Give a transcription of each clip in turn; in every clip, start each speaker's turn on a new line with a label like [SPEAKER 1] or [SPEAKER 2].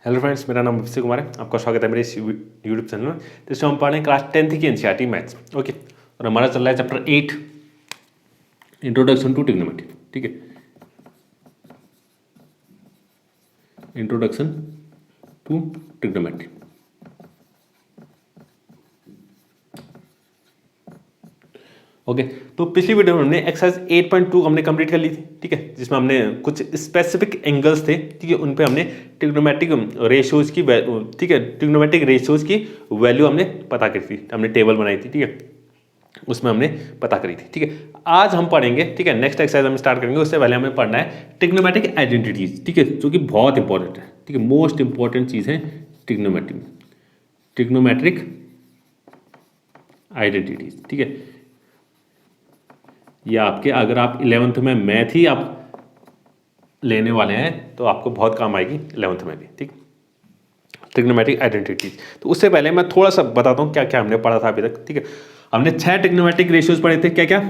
[SPEAKER 1] Hello friends, मेरा नाम अभिषेक कुमार है। आपका स्वागत है मेरे इस यूट्यूब चैनल में। तो इसमें हम पढ़ रहे हैं क्लास 10th की एनसीईआरटी मैथ्स। ओके, और हमारा चल रहा है चैप्टर 8 इंट्रोडक्शन टू ट्रिग्नोमेट्री। ठीक है, इंट्रोडक्शन टू ट्रिग्नोमेट्री। ओके, तो पिछली वीडियो में हमने एक्सरसाइज 8.2 हमने कंप्लीट कर ली थी। ठीक है, जिसमें हमने कुछ स्पेसिफिक एंगल्स थे, ठीक है, उन पे हमने ट्रिग्नोमेट्रिक रेशियोज की ठीक है, ट्रिग्नोमेट्रिक रेशियोज की वैल्यू हमने पता करी थी, हमने टेबल बनाई थी। ठीक है, उसमें हमने पता करी थी। ठीक है, आज हम पढ़ेंगे, ठीक है, नेक्स्ट एक्सरसाइज हम स्टार्ट करेंगे। उससे पहले हमें पढ़ना है ट्रिग्नोमेट्रिक आइडेंटिटीज। ठीक है, जो कि बहुत इंपॉर्टेंट है। ठीक है, मोस्ट इंपॉर्टेंट चीज़ है ट्रिग्नोमेट्रिक आइडेंटिटीज। ठीक है, या आपके अगर आप 11th में मैथ ही आप लेने वाले हैं तो आपको बहुत काम आएगी 11th में भी। ठीक, ट्रिग्नोमेट्रिक आइडेंटिटीज। तो उससे पहले मैं थोड़ा सा बताता हूँ क्या क्या हमने पढ़ा था अभी तक। ठीक है, हमने 6 ट्रिग्नोमेट्रिक रेशियोज पढ़े थे। क्या क्या?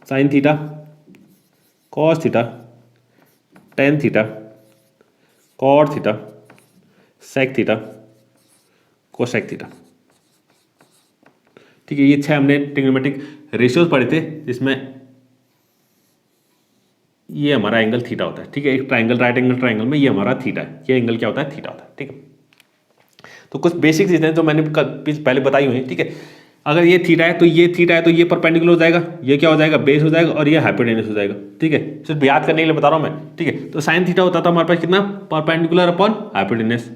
[SPEAKER 1] Sine theta, cos theta, tan theta, cot theta, sec theta, cosec theta. ठीक है, ये 6 हमने ट्रिग्नोमेट्रिक रेशियोज पढ़े थे, जिसमें ये हमारा एंगल थीटा होता है। ठीक है, एक ट्राइंगल, राइट एंगल ट्राइंगल में ये हमारा थीटा है, ये एंगल क्या होता है? थीटा होता है। ठीक है, तो कुछ बेसिक चीजें जो मैंने पहले बताई हुई हैं। ठीक है, अगर ये थीटा है तो ये थीटा है तो ये परपेंडिकुलर हो जाएगा, ये क्या हो जाएगा? बेस हो जाएगा, और ये हाइपोटेन्यूस हो जाएगा। ठीक है, सिर्फ याद करने के लिए बता रहा हूं मैं। ठीक है, तो साइन थीटा होता था हमारे पास कितना? Perpendicular upon hypotenuse.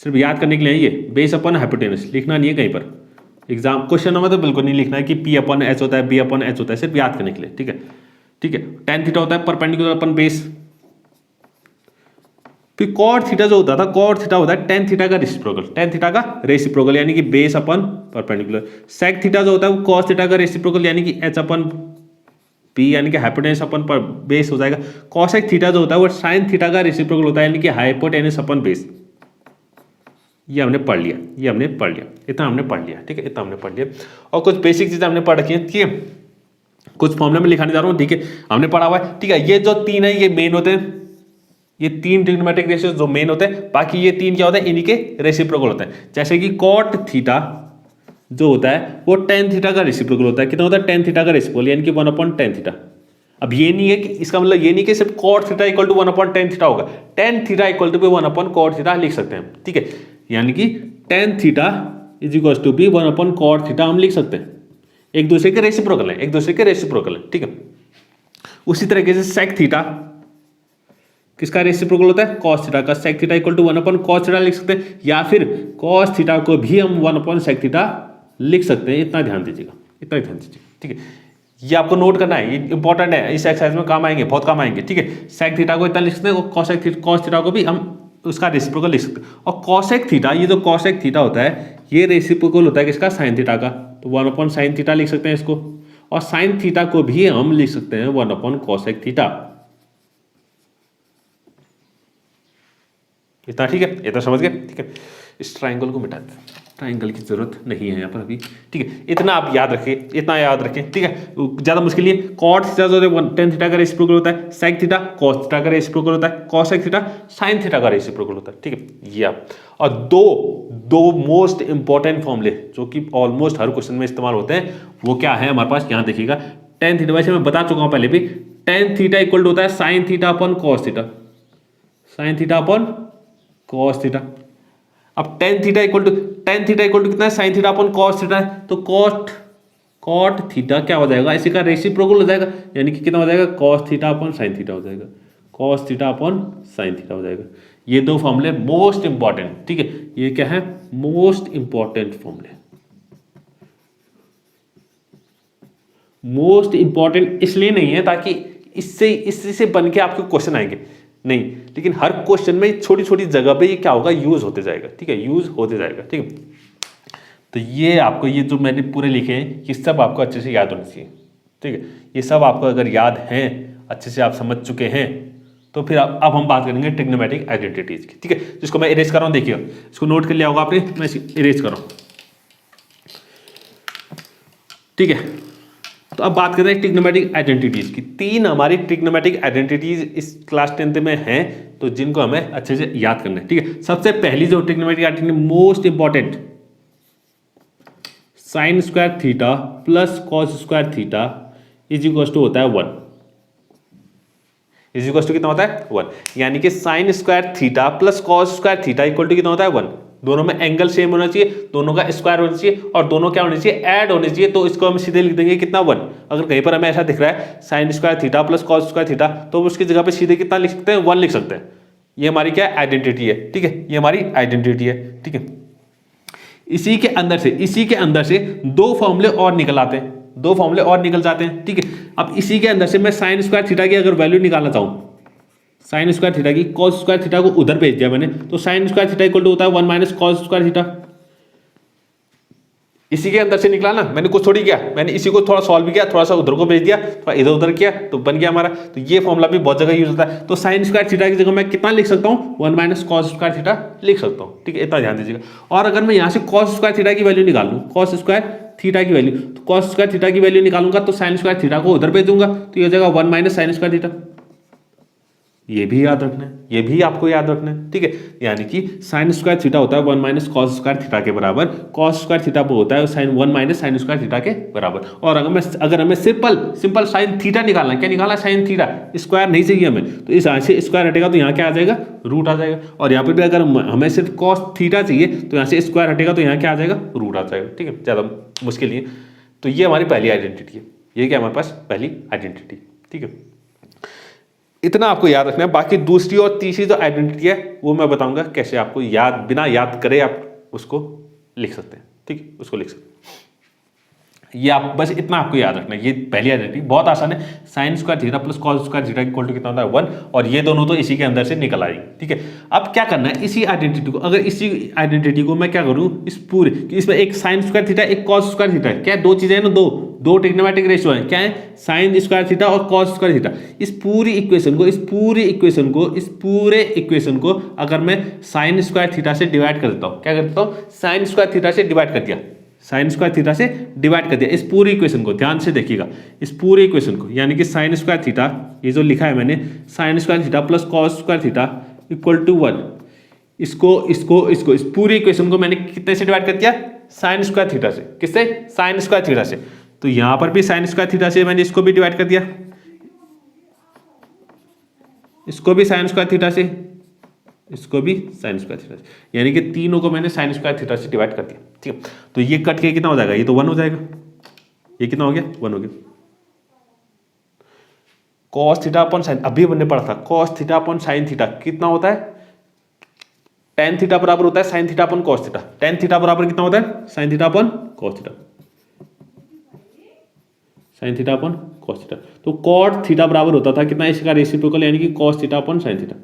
[SPEAKER 1] सिर्फ याद करने के लिए ये बेस अपॉन हाइपोटेन्यूस लिखना नहीं है कहीं पर। एग्जाम क्वेश्चनों में तो बिल्कुल नहीं लिखना है कि पी अपॉन एच होता है, बी अपॉन एच होता है, सिर्फ याद करने के लिए। ठीक है, ठीक है, टेन थीटा होता है परपेंडिकुलर अपन बेस। फिर कॉट थीटा जो होता था, कॉट थीटा होता है टेन थीटा का रेसिप्रोकल, टेन थीटा का रेसिप्रोकल यानी कि बेस अपन परपेंडिकुलर। सेक थीटा जो होता है वो कॉस थीटा का रेसिप्रोकल यानी कि एच अपन पी यानी कि हाइपोटेन्यूस अपन पर बेस हो जाएगा। कॉसेक थीटा जो होता है वो साइन थीटा का रेसिप्रोकल होता है यानी कि हाइपोटेन्यूस अपन बेस। ये हमने पढ़ लिया, ये हमने पढ़ लिया, इतना हमने पढ़ लिया। ठीक है, इतना हमने पढ़ लिया। और कुछ बेसिक चीजें हमने पढ़ रखी है। ठीक है, कुछ फॉर्मूले में लिखाने जा रहा हूँ। ठीक है, हमने पढ़ा हुआ है। ठीक है, ये जो तीन है ये मेन होते हैं, ये तीन ट्रिग्नोमेट्रिक रेशियोज जो मेन होते हैं। बाकी ये तीन क्या होता है? इन्हीं के रेसिप्रोकल होता है। जैसे कि कॉट थीटा जो होता है वो टेन थीटा का रेसिप्रोकल होता है। कितना होता है? टेन थीटा का रेसिप्रोकल यानी कि 1/10 थीटा। अब ये नहीं है कि इसका मतलब ये नहीं कि सिर्फ cot theta equal to 1/10 theta होगा। Tan theta equal to 1/cot theta लिख सकते हैं। ठीक है, यानी कि tan theta is equal to be 1/cot theta हम लिख सकते हैं। एक दूसरे के रेसिप्रोकल है, एक दूसरे के रेसिप्रोकल है। ठीक है, उसी तरीके से सेक थीटा किसका रेसिप्रोकल होता है? कॉस थीटा का। Sec theta equal to 1/cos theta लिख सकते हैं, या फिर कॉस थीटा को भी हम 1/sec थीटा लिख सकते हैं। इतना ध्यान दीजिएगा, इतना ध्यान दीजिएगा। ठीक है, ये आपको नोट करना है, ये इंपॉर्टेंट है, इस एक्सरसाइज में काम आएंगे, बहुत काम आएंगे। ठीक है, सेक थीटा को इतना लिख सकते हैं और कॉस थीटा को भी हम उसका रेसिप्रोकल लिख सकते हैं। और कॉसेक थीटा, ये जो कॉसेक थीटा होता है ये रेसिप्रोकल होता है किसका? साइन थीटा का। तो 1/sin थीटा लिख सकते हैं इसको, और साइन थीटा को भी हम लिख सकते हैं 1/cosec थीटा। इतना ठीक है, इतना समझ गए? ठीक है, इस ट्राइंगल को मिटा दें, ट्राइंगल की जरूरत नहीं है यहाँ पर अभी। ठीक है, इतना आप याद रखिए, इतना याद रखें। ठीक है, ज्यादा मुश्किल नहीं है। कॉट थीटा जो है टेन थीटा का रेसिप्रोकल होता है, सेक थीटा कॉस थीटा का रेसिप्रोकल होता है, कॉसेक थीटा साइन थीटा का रेसिप्रोकल होता है। ठीक है, ये आप और दो मोस्ट इंपॉर्टेंट फॉर्मूले जो कि ऑलमोस्ट हर क्वेश्चन में इस्तेमाल होते हैं, वो क्या है हमारे पास? यहाँ देखिएगा, टेन थीटा, वैसे मैं बता चुका हूँ पहले भी, टेन थीटा इक्वल टू होता है sine theta upon cos theta, sine theta upon cos theta. अब टेन थीटा इक्वल टू कितना है? Sine theta upon cos theta है, तो कॉट थीटा क्या हो जाएगा? इसी का रेसिप्रोकल हो जाएगा, यानी कि कितना हो जाएगा? Cos theta upon sine theta हो जाएगा, cos theta upon sine theta हो जाएगा। ये दो फॉर्मूले मोस्ट इंपॉर्टेंट। ठीक है, ये क्या है? मोस्ट इंपॉर्टेंट फॉर्मूले। मोस्ट इंपॉर्टेंट इसलिए नहीं है ताकि इससे बन के आपके क्वेश्चन आएंगे, नहीं, लेकिन हर क्वेश्चन में छोटी छोटी जगह पे ये क्या होगा? यूज होते जाएगा। ठीक है, यूज होते जाएगा। ठीक है, तो ये आपको, ये जो मैंने पूरे लिखे हैं ये सब आपको अच्छे से याद होने चाहिए। ठीक है, ये सब आपको अगर याद हैं, अच्छे से आप समझ चुके हैं, तो फिर अब हम बात करेंगे ट्रिग्नोमेट्रिक आइडेंटिटीज की। ठीक है, जिसको मैं इरेज कर रहा हूँ, देखिए इसको नोट कर लिया होगा आपने, मैं इरेज कर रहा हूँ। ठीक है, तो अब बात करते हैं ट्रिग्नोमेट्रिक आइडेंटिटीज की। तीन हमारी ट्रिग्नोमेट्रिक आइडेंटिटीज इस क्लास 10th में हैं, तो जिनको हमें अच्छे से याद करना है, ठीक है। सबसे पहली जो trigonometry most important, sine square theta plus cos square theta is equal to होता है 1, इज इक्वल टू कितना होता है 1, यानी कि sine square theta plus cos square theta equal to कितना होता है 1। दोनों में एंगल सेम होना चाहिए, दोनों का स्क्वायर होना चाहिए और दोनों क्या होने चाहिए, ऐड होने चाहिए। तो इसको हम सीधे लिख देंगे कितना 1। अगर कहीं पर हमें ऐसा दिख रहा है sine square theta plus cos square theta, तो उसकी जगह पे सीधे कितना लिख सकते हैं, 1 लिख सकते हैं। ये हमारी क्या आइडेंटिटी है, ठीक है, ये हमारी आइडेंटिटी है, ठीक है। इसी के अंदर से दो फॉर्मूले और निकल आते हैं, दो फॉर्मूले और निकल जाते हैं, ठीक है। अब इसी के अंदर से मैं साइन स्क्वायर थीटा की अगर वैल्यू निकालना चाहूँ, साइन स्क्वायर थीटा की, कॉस स्क्वायर थीटा को उधर भेज दिया मैंने, तो sine square theta equal to होता है 1 माइनस कॉस स्क्वायर थीटा। इसी के अंदर से निकला ना, मैंने कुछ थोड़ी किया, मैंने इसी को थोड़ा सॉल्व किया, थोड़ा सा उधर को भेज दिया, थोड़ा इधर उधर किया, तो बन गया हमारा। तो ये फॉर्मूला भी बहुत जगह यूज होता है। तो साइन स्क्वायर थीटा की जगह मैं कितना लिख सकता हूँ, 1 माइनस कॉस स्क्वायर थीटा लिख सकता हूँ, ठीक है, इतना ध्यान दीजिएगा। और अगर मैं यहाँ से कॉस स्क्वायर थीटा की वैल्यू निकाल लूँ, कॉस स्क्वायर थीटा की वैल्यू, तो कॉस स्क्वायर थीटा की वैल्यू निकालूंगा तो साइन स्क्वायर थीटा को उधर भेज दूंगा, तो ये हो जाएगा 1 माइनस साइन स्क्वायर थीटा। ये भी याद रखना है, ये भी आपको याद रखना है, ठीक है। यानी कि साइन स्क्वायर थीटा होता है 1 माइनस कॉस स्क्वायर थीटा के बराबर, कॉस स्क्वायर थीटा वो होता है sine 1 minus sine square theta के बराबर। और अगर हमें सिंपल साइन थीटा निकालना है, क्या निकालना है, साइन थीटा, स्क्वायर नहीं चाहिए हमें, तो इस यहाँ से स्क्वायर हटेगा तो यहाँ क्या आ जाएगा, रूट आ जाएगा। और यहाँ पर भी अगर हमें सिर्फ कॉस थीटा चाहिए तो यहाँ से स्क्वायर हटेगा तो यहाँ क्या आ जाएगा, रूट आ जाएगा, ठीक है, ज़्यादा मुश्किल नहीं है। तो ये हमारी पहली आइडेंटिटी है, ये क्या हमारे पास पहली आइडेंटिटी, ठीक है। इतना आपको याद रखना है। बाकी दूसरी और तीसरी जो आइडेंटिटी है वो मैं बताऊंगा कैसे आपको बिना याद करे आप उसको लिख सकते हैं, ठीक है, उसको लिख सकते हैं। ये आप बस इतना आपको याद रखना है, ये पहली आइडेंटिटी बहुत आसान है। Sine square theta plus cos square theta equal to कितना होता है 1, और ये दोनों तो इसी के अंदर से निकल आएगी, ठीक है। अब क्या करना है, इसी आइडेंटिटी को, अगर इसी आइडेंटिटी को मैं क्या करूं, इस पूरे, इसमें एक साइन स्क्वायर थीटा एक कॉस स्क्वायर थीटा है, क्या है, दो चीजें हैं ना, दो ट्रिग्नोमेट्रिक रेशियो है, क्या है, साइन स्क्वायर थीटा और कॉस स्क्वायर थीटा। इस पूरे इक्वेशन को अगर मैं साइन स्क्वायर थीटा से डिवाइड कर देता हूं, क्या करता हूं, साइन स्क्वायर थीटा से डिवाइड कर दिया, साइन स्क्वायर थीटा से डिवाइड कर दिया। इस पूरी इक्वेशन को ध्यान से देखिएगा, इस पूरे इक्वेशन को, यानी कि साइन स्क्वायर थीटा, ये जो लिखा है मैंने, sine square theta plus cos square theta equal to 1, इसको इस पूरी इक्वेशन को मैंने कितने से डिवाइड कर दिया, साइन स्क्वायर थीटा से। किससे, साइन स्क्वायर थीटा से। तो यहां पर भी साइन स्क्वायर थीटा से मैंने इसको भी डिवाइड कर दिया, इसको भी साइन स्क्वायर थीटा से, इसको भी साइन स्क्वायर थीटा से, यानी कि तीनों को मैंने साइन स्क्वायर थीटा से डिवाइड कर दिया, ठीक है। तो ये कट के कितना हो जाएगा, ये तो 1 हो जाएगा, ये कितना हो गया, 1 हो गया। कॉस थीटा अपॉन साइन, अभी हमने पढ़ा था, cos theta upon sine theta कितना होता है, टेन थीटा बराबर होता है sine theta upon cos theta. Tan theta बराबर कितना होता है, sine theta upon cos theta, sine theta upon cos theta. तो कॉट थीटा बराबर होता था कितना, इसका रेसिप्रोकल, यानी कि cos theta upon sine theta,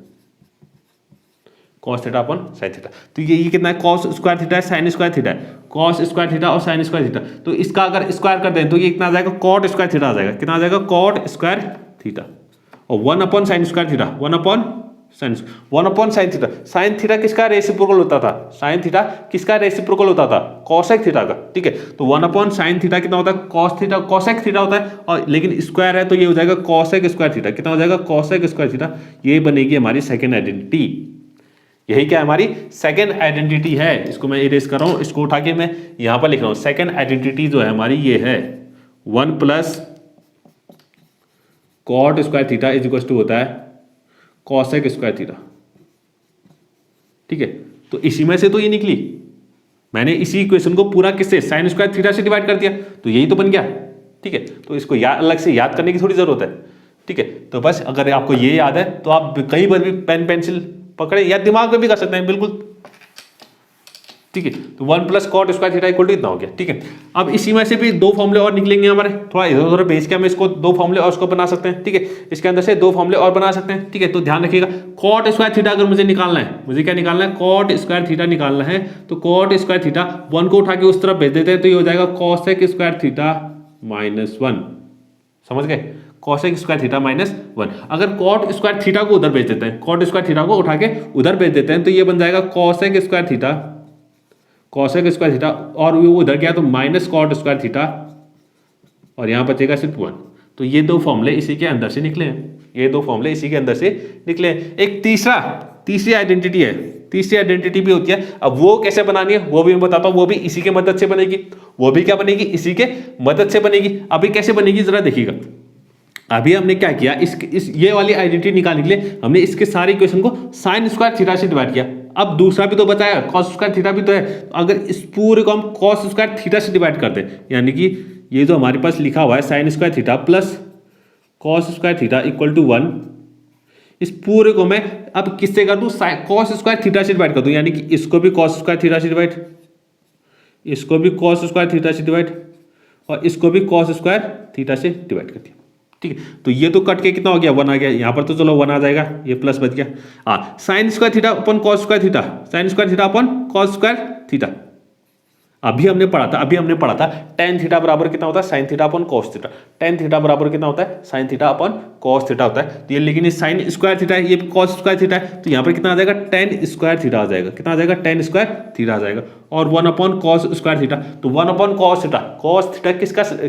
[SPEAKER 1] cos theta upon sine theta. तो ये कितना है, कॉस स्क्वायर थीटा है, साइन स्क्वायर थीटा है, कॉस स्क्वायर थीटा और साइन स्क्वायर थीटा। तो इसका अगर स्क्वायर कर दें तो ये कितना आ जाएगा, कॉट स्क्वायर थीटा आ जाएगा, कितना आ जाएगा, कॉट स्क्वायर थीटा, और 1 upon sine square theta, 1 upon sine theta. Sine theta किसका रेसिप्रोकल होता था, साइन थीटा किसका रेसिप्रोकल होता था, कॉसेक थीटा का, ठीक है। तो 1 अपॉन साइन थीटा कितना होता है, कॉस थीटा, कॉसेक थीटा होता है, और लेकिन स्क्वायर है तो ये हो जाएगा कॉसेक स्क्वायर थीटा, कितना हो जाएगा, कॉसेक स्क्वायर थीटा। ये बनेगी हमारी सेकेंड आइडेंटिटी, यही क्या हमारी सेकेंड आइडेंटिटी है। इसको मैं इरेज कर रहा हूं, इसको उठा के मैं यहां पर लिख रहा हूं। सेकेंड आइडेंटिटी जो है हमारी ये है 1 plus cot square theta is equal to होता है कॉसेक स्क्वायर थीटा, ठीक है। तो इसी में से तो ये निकली, मैंने इसी इक्वेशन को पूरा किससे, साइन स्क्वायर थीटा से डिवाइड कर दिया, तो यही तो बन गया, ठीक है। तो इसको अलग से याद करने की थोड़ी जरूरत है, ठीक है। तो बस अगर आपको ये याद है तो आप कहीं पर भी पेन पेंसिल पकड़े या दिमाग में भी कर सकते हैं, बिल्कुल, ठीक है। तो 1 plus cot square theta equal to इतना हो गया, ठीक है। अब इसी में से भी दो फॉर्मूले और निकलेंगे हमारे, थोड़ा इधर उधर भेज के हम इसको दो फॉर्मूले और उसको बना सकते हैं, ठीक है। इसके अंदर से दो फॉर्मूले और बना सकते हैं, ठीक है। तो ध्यान रखिएगा, कॉट स्क्वायर थीटा अगर मुझे निकालना है, मुझे क्या निकालना है, कॉट स्क्वायर थीटा निकालना है, तो कॉट स्क्वायर थीटा 1 को उठा के उस तरफ भेज देते हैं, तो ये हो जाएगा कॉसेक स्क्वायर थीटा -1, समझ गए, कॉसेक स्क्वायर थीटा -1। अगर कॉट स्क्वायर थीटा को उधर भेज देते हैं, कॉट स्क्वायर थीटा को उठा के उधर भेज देते हैं, तो ये बन जाएगा cosec square theta, cosec square theta, और वो उधर गया तो माइनस कॉट स्क्वायर थीटा, और यहां बचेगा सिर्फ 1। तो ये दो फॉर्मूले इसी के अंदर से निकले हैं। ये दो फॉर्मूले इसी के अंदर से निकले। एक तीसरी आइडेंटिटी है, तीसरी आइडेंटिटी भी होती है। अब वो कैसे बनानी है वो भी मैं बताता हूँ, वो भी इसी के मदद से बनेगी। वो भी क्या बनेगी, इसी के मदद से बनेगी। अभी कैसे बनेगी जरा देखिएगा। अभी हमने क्या किया, ये वाली आइडेंटिटी निकालने के लिए हमने इसके सारे इक्वेशन को साइन स्क्वायर थीटा से डिवाइड किया। अब दूसरा भी तो बचाया, कॉस स्क्वायर थीटा भी तो है। तो अगर इस पूरे को हम कॉस स्क्वायर थीटा से डिवाइड कर दें, यानी कि ये जो हमारे पास लिखा हुआ है sine square theta plus cos square theta equal to 1, इस पूरे को मैं अब किससे कर दूं, कॉस स्क्वायर थीटा से डिवाइड कर दूं। यानी कि इसको भी कॉस स्क्वायर थीटा से डिवाइड, इसको भी कॉस स्क्वायर थीटा से डिवाइड, और इसको भी कॉस स्क्वायर थीटा से डिवाइड कर दिया। ठीक है, तो ये तो कट के कितना हो गया, 1 आ गया। यहां पर तो चलो 1 आ जाएगा, ये प्लस बच गया। हाँ, sine square theta upon cos square theta, sine square theta upon cos square theta. अभी हमने पढ़ा था tan थीटा बराबर कितना होता है, sign theta upon cos theta. tan theta बराबर कितना होता है, sign theta upon cos theta होता है। तो ये लेकिन ये साइन स्क्वायर थीटा है, ये कॉस स्क्वायर थीटा है, तो यहाँ पर कितना आ जाएगा, tan स्क्वायर थीटा आ जाएगा। कितना आ जाएगा, tan स्क्वायर थीटा आ जाएगा। और 1 अपॉन कॉस स्क्वायर थीटा, तो 1 upon cos theta, cos theta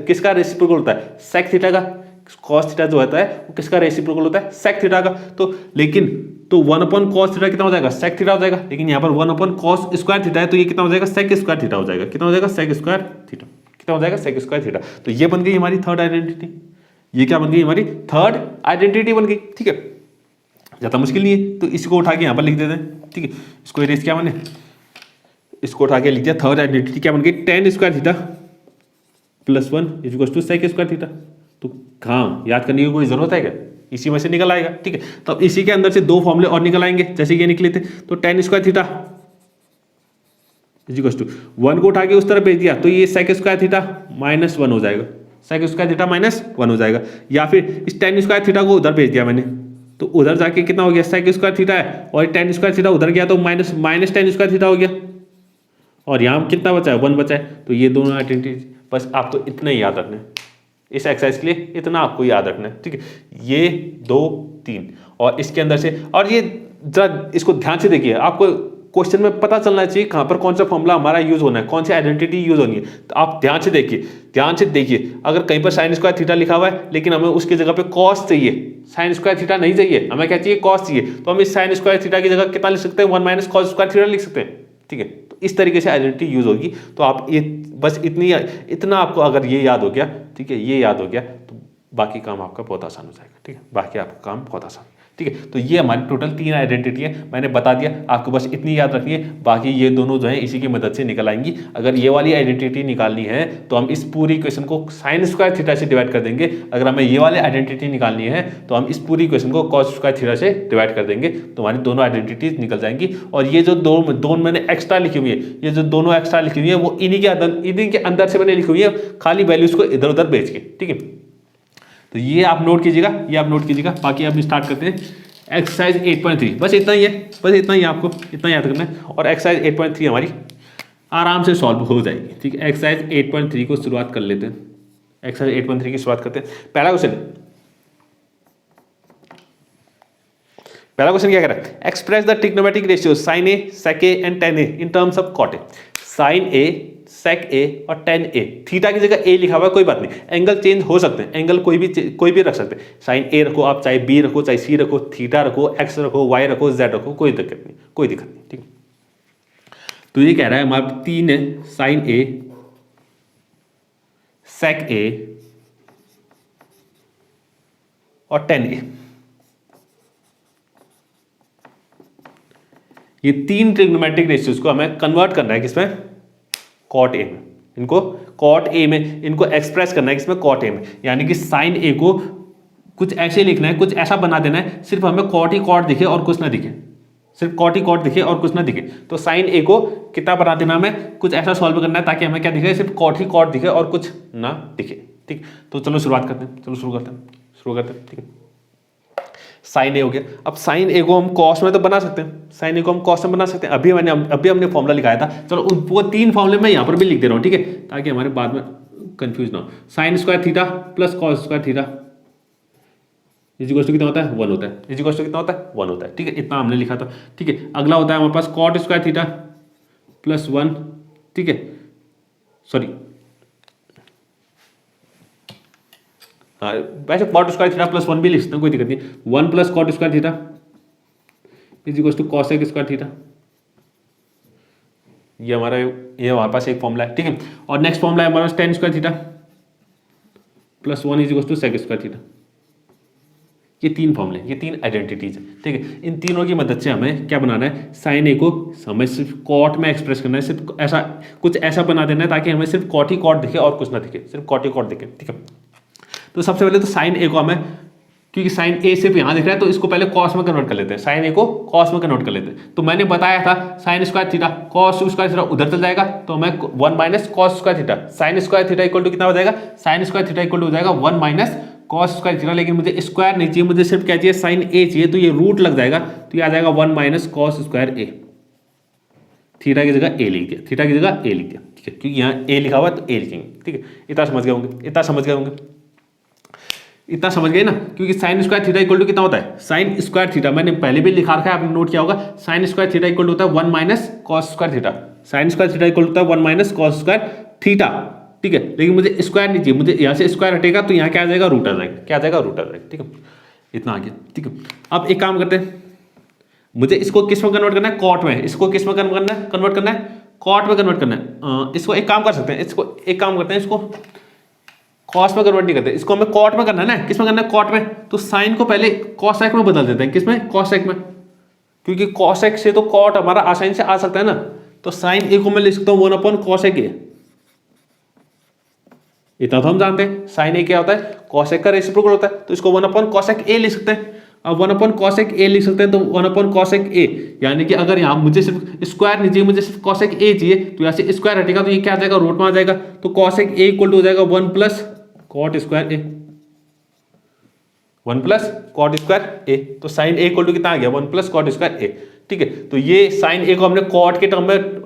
[SPEAKER 1] किसका रेसिप्रोकल होता है, सेक थीटा का। कॉस थीटा जो होता है वो किसका रेसिप्रोकल होता है, सेक थीटा का। तो 1 अपॉन कॉस थीटा कितना हो जाएगा, सेक थीटा हो जाएगा। लेकिन यहाँ पर 1 अपॉन कॉस स्क्वायर थीटा है, तो ये कितना हो जाएगा, सेक स्क्वायर थीटा हो जाएगा। कितना हो जाएगा, सेक स्क्वायर थीटा। कितना हो जाएगा, सेक स्क्वायर थीटा। तो ये बन गई हमारी थर्ड आइडेंटिटी। ये क्या बन गई, हमारी थर्ड आइडेंटिटी बन गई। ठीक है, ज्यादा मुश्किल नहीं है, तो इसको उठा के यहाँ पर लिख देते हैं। ठीक है, इसको इरेज क्या बने, इसको उठा के लिख दिया। थर्ड आइडेंटिटी क्या बन गई, tan square theta plus 1 equals to sec square theta. तो हाँ, याद करने की कोई जरूरत है क्या, इसी में से निकल आएगा। ठीक है, तो अब इसी के अंदर से दो फॉर्मूले और निकल आएंगे, जैसे ये निकले थे। तो tan square theta equals to 1 को उठा के उस तरफ भेज दिया, तो ये सेक स्क्वायर थीटा माइनस 1 हो जाएगा। सेक स्क्वायर थीटा माइनस 1 हो जाएगा। या फिर इस tan स्क्वायर थीटा को उधर भेज दिया मैंने, तो उधर जाके कितना हो गया, सेक स्क्वायर थीटा है, और tan स्क्वायर थीटा उधर गया तो माइनस tan स्क्वायर थीटा हो गया। और यहाँ कितना बचा है, 1 बचा है। तो ये दोनों आइडेंटिटी, बस आपको इतना ही याद रखना है इस एक्सरसाइज के लिए, इतना आपको याद रखना है। ठीक है, ये 2 3 और इसके अंदर से, और ये जरा इसको ध्यान से देखिए, आपको क्वेश्चन में पता चलना चाहिए कहाँ पर कौन सा फॉर्मूला हमारा यूज होना है, कौन सी आइडेंटिटी यूज होनी है। तो आप ध्यान से देखिए। अगर कहीं पर साइन स्क्वायर थीटा लिखा हुआ है, लेकिन हमें उसकी जगह पे कॉस चाहिए, साइन स्क्वायर थीटा नहीं चाहिए, हमें क्या चाहिए, कॉस चाहिए, तो हम इस साइन स्क्वायर थीटा की जगह कितना लिख सकते हैं, 1 माइनस कॉस स्क्वायर थीटा लिख सकते हैं। ठीक है, तो इस तरीके से आइडेंटिटी यूज होगी। तो आप ये बस इतना आपको अगर ये याद हो गया, ठीक है, ये याद हो गया, तो बाकी काम आपका बहुत आसान हो जाएगा। ठीक है, बाकी आपका काम बहुत आसान। ठीक है, तो ये हमारी टोटल 3 आइडेंटिटी है, मैंने बता दिया। आपको बस इतनी याद रखनी है, बाकी ये दोनों जो है इसी की मदद से निकल आएंगी। अगर ये वाली आइडेंटिटी निकालनी है तो हम इस पूरी इक्वेशन को साइन स्क्वायर थीटा से डिवाइड कर देंगे। अगर हमें ये वाली आइडेंटिटी निकालनी है तो हम इस पूरी इक्वेशन को कॉस स्क्वायर थीटा से डिवाइड कर देंगे, तो हमारी दोनों आइडेंटिटीज निकल जाएंगी। और ये जो दो मैंने एक्स्ट्रा लिखी हुई है, ये जो दोनों एक्स्ट्रा लिखी हुई है, वो इन्हीं के अंदर से मैंने लिखी हुई है, खाली वैल्यूज को इधर उधर भेज के। ठीक है, तो ये आप नोट कीजिएगा, बाकी अब स्टार्ट करते हैं एक्सरसाइज 8.3। बस इतना ही है, आपको इतना याद करना है। और एक्सरसाइज 8.3 हमारी आराम से सॉल्व हो जाएगी। ठीक है, एक्सरसाइज 8.3 को शुरुआत कर लेते हैं। एक्सरसाइज 8.3 की शुरुआत करते हैं। पहला क्वेश्चन क्या कह रहा है, express the trigonometric ratio sine A, sec A and tan A in terms of cot A. Sine A, sec A और टेन ए, थीटा की जगह ए लिखा हुआ है, कोई बात नहीं, एंगल चेंज हो सकते हैं, एंगल कोई भी रख सकते हैं। साइन ए रखो आप, चाहे बी रखो, चाहे सी रखो, थीटा रखो, एक्स रखो, वाई रखो, जेड रखो, कोई दिक्कत नहीं। ठीक, तो ये कह रहा है हमारे 3 है, साइन ए, सेक ए और टेन ए। ये 3 ट्रिग्नोमेट्रिक रेशियोज को हमें कन्वर्ट करना है किसमें, कॉट ए में। इनको कॉट ए में इनको एक्सप्रेस करना है किसमें, कॉट ए में। यानी कि साइन ए को कुछ ऐसे लिखना है, कुछ ऐसा बना देना है, सिर्फ हमें कॉट ही कॉट दिखे और कुछ ना दिखे, सिर्फ कॉट ही कॉट दिखे और कुछ ना दिखे। तो साइन ए को कितना बना देना, हमें कुछ ऐसा सॉल्व करना है ताकि हमें क्या दिखे, सिर्फ कॉट ही कॉट दिखे और कुछ ना दिखे। ठीक, तो चलो शुरुआत करते हैं, शुरू करते हैं। ठीक है, साइन ए हो गया। अब साइन ए को हम कॉस में तो बना सकते हैं, अभी हमने फॉर्मूला लिखाया था। चलो वो 3 फॉर्मूले मैं यहाँ पर भी लिख दे रहा हूँ, ठीक है, ताकि हमारे बाद में कंफ्यूज ना हो। Sine square theta plus cos square theta equals to कितना होता है, 1 होता है। इक्वल्स टू कितना होता है, 1 होता है। ठीक है, इतना हमने लिखा था। ठीक है, अगला होता है हमारे पास कॉट स्क्वायर थीटा प्लस 1। ठीक है, सॉरी हाँ वैसे कॉट स्क्वायर थीटा प्लस 1 भी लिख सकते हैं, कोई दिक्कत नहीं। 1 plus cot square theta is equal to cosec square theta, ये हमारे पास एक फॉर्मूला है, ठीक है। और नेक्स्ट फॉर्मूला है हमारे पास tan square theta plus 1 is equal to sec square theta. ये तीन फॉर्मूले, ये तीन आइडेंटिटीज है, ठीक है। इन तीनों की मदद से हमें क्या बनाना है, साइन ए को हमें सिर्फ कॉट में एक्सप्रेस करना है, सिर्फ ऐसा कुछ ऐसा बना देना है ताकि हमें सिर्फ कॉट ही कॉट दिखे और कुछ ना दिखे, सिर्फ कॉट ही कॉट दिखे, ठीक है। तो सबसे पहले तो साइन ए को हमें, क्योंकि साइन ए सिर्फ यहाँ दिख रहा है तो इसको पहले कॉस में कन्वर्ट कर लेते हैं, साइन ए को कॉस में कन्वर्ट कर लेते हैं। तो मैंने बताया था sine square theta cos square theta उधर चल जाएगा, तो हमें 1 minus cos square theta sine square theta equal to कितना हो जाएगा, sine square theta equal to हो जाएगा 1 माइनस कॉस स्क्वायर थीटा। लेकिन मुझे स्क्वायर नहीं चाहिए, मुझे सिर्फ क्या चाहिए, साइन ए चाहिए, तो ये रूट लग जाएगा, तो ये आ जाएगा 1 माइनस कॉस स्क्वायर ए। थीटा की जगह ए लिख दिया, थीटा की जगह ए लिख दिया, ठीक है, क्योंकि यहाँ ए लिखा हुआ है तो ए लिखेंगे, ठीक है। इतना समझ गए होंगे, इतना समझ गए होंगे, इतना समझ गए ना। क्योंकि sine square theta equal to कितना होता है, साइन स्क्वायर थीटा मैंने पहले भी लिखा रखा है, आपने नोट किया होगा, sine square theta equal to होता है 1 minus cos square theta, sine square theta equal होता है 1 माइनस कॉस स्क्वायर थीटा, ठीक है। लेकिन मुझे स्क्वायर नहीं चाहिए, मुझे यहाँ से स्क्वायर हटेगा तो यहाँ क्या आ जाएगा, रूट आ जाएगा, क्या आ जाएगा, रूट आ जाएगा, ठीक है। इतना आ गया, ठीक है। अब एक काम करते हैं, मुझे इसको किस में कन्वर्ट करना है, कॉट में, इसको किस में कन्वर्ट करना है, कॉट में कन्वर्ट करना है। इसको एक काम कर सकते हैं, इसको एक काम करते हैं, इसको कॉस में कन्वर्ट नहीं करते, इसको हमें कॉट में करना है ना, किस में करना है, कॉट में। तो साइन को पहले कॉसेक में बदल देते हैं, किस में, कॉसेक में, क्योंकि कॉसेक से तो कॉट हमारा आसानी से आ सकता है ना। तो साइन ए को मैं लिख सकता हूँ 1 अपॉन कॉसेक ए, इतना तो हम जानते हैं, साइन ए क्या होता है, कॉसेक का रेसिप्रोकल होता है, तो इसको 1 अपॉन कॉसेक ए लिख सकते हैं। अब 1 अपॉन कॉसेक ए लिख सकते हैं, तो 1 अपॉन कॉसेक ए, यानी कि अगर यहाँ मुझे सिर्फ स्क्वायर नहीं चाहिए, मुझे सिर्फ कॉसेक ए चाहिए, तो यहाँ से स्क्वायर हटेगा तो ये क्या आ जाएगा, रूट में आ जाएगा, तो कॉसेक ए इक्वल टू हो जाएगा 1 plus cot square A, 1 plus cot square A. तो साइन ए इक्वल टू कितना आ गया, 1 प्लस कॉट स्क्वायर ए, ठीक है। तो ये साइन ए को हमने कॉट के टर्म में